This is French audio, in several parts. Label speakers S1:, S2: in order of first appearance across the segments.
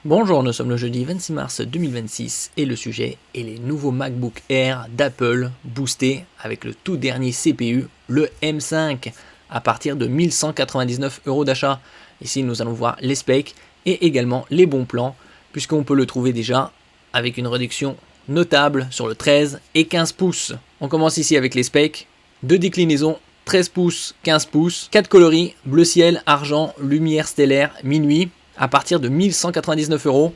S1: Bonjour, nous sommes le jeudi 26 mars 2026 et le sujet est les nouveaux MacBook Air d'Apple boostés avec le tout dernier CPU, le M5, à partir de 1199 € d'achat. Ici, nous allons voir les specs et également les bons plans, puisqu'on peut le trouver déjà avec une réduction notable sur le 13 et 15 pouces. On commence ici avec les specs, deux déclinaisons, 13 pouces, 15 pouces, 4 coloris, bleu ciel, argent, lumière stellaire, minuit, à partir de 1199 €,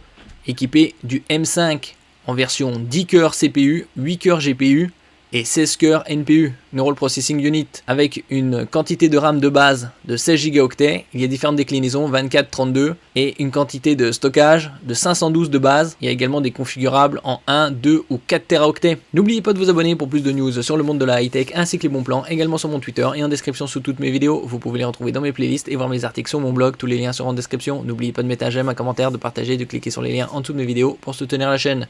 S1: équipé du M5 en version 10 cœurs CPU, 8 cœurs GPU et 16 cœurs NPU, Neural Processing Unit, avec une quantité de RAM de base de 16 Go. Il y a différentes déclinaisons, 24, 32, et une quantité de stockage de 512 de base. Il y a également des configurables en 1, 2 ou 4 Teraoctets. N'oubliez pas de vous abonner pour plus de news sur le monde de la high-tech ainsi que les bons plans, également sur mon Twitter et en description sous toutes mes vidéos. Vous pouvez les retrouver dans mes playlists et voir mes articles sur mon blog, tous les liens seront en description. N'oubliez pas de mettre un j'aime, un commentaire, de partager, de cliquer sur les liens en dessous de mes vidéos pour soutenir la chaîne.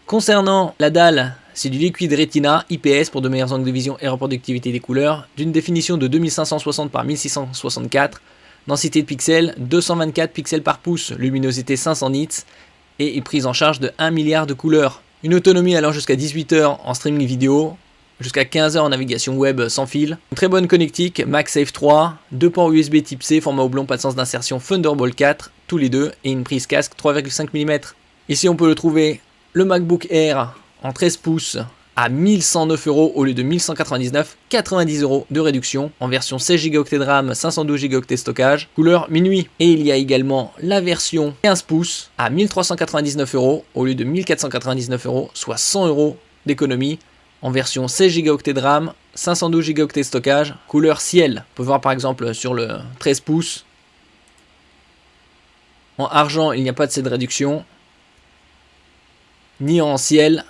S1: Concernant la dalle, c'est du liquide Retina IPS pour de meilleurs angles de vision et reproductivité des couleurs, d'une définition de 2560 par 1664, densité de pixels 224 pixels par pouce, luminosité 500 nits et une prise en charge de 1 milliard de couleurs. Une autonomie allant jusqu'à 18 heures en streaming vidéo, jusqu'à 15 heures en navigation web sans fil, une très bonne connectique MagSafe 3, deux ports USB type C, format oblong, pas de sens d'insertion Thunderbolt 4, tous les deux, et une prise casque 3,5 mm. Ici on peut le trouver, le MacBook Air en 13 pouces à 1109 € au lieu de 1199, 90 € de réduction en version 16 Go de RAM, 512 Go de stockage, couleur minuit. Et il y a également la version 15 pouces à 1399 € au lieu de 1499 €, soit 100 € d'économie en version 16 Go de RAM, 512 Go de stockage, couleur ciel. On peut voir par exemple sur le 13 pouces, en argent il n'y a pas de cette réduction, ni en ciel,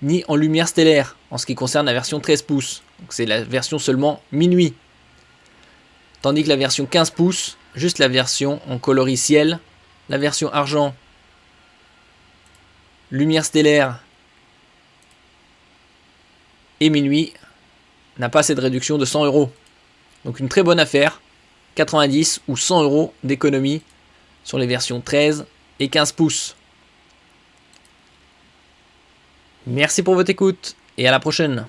S1: ni en lumière stellaire, en ce qui concerne la version 13 pouces. Donc c'est la version seulement minuit. Tandis que la version 15 pouces, juste la version en coloris ciel, la version argent, lumière stellaire et minuit, n'a pas cette réduction de 100 €. Donc une très bonne affaire, 90 ou 100 € d'économie sur les versions 13 et 15 pouces. Merci pour votre écoute et à la prochaine.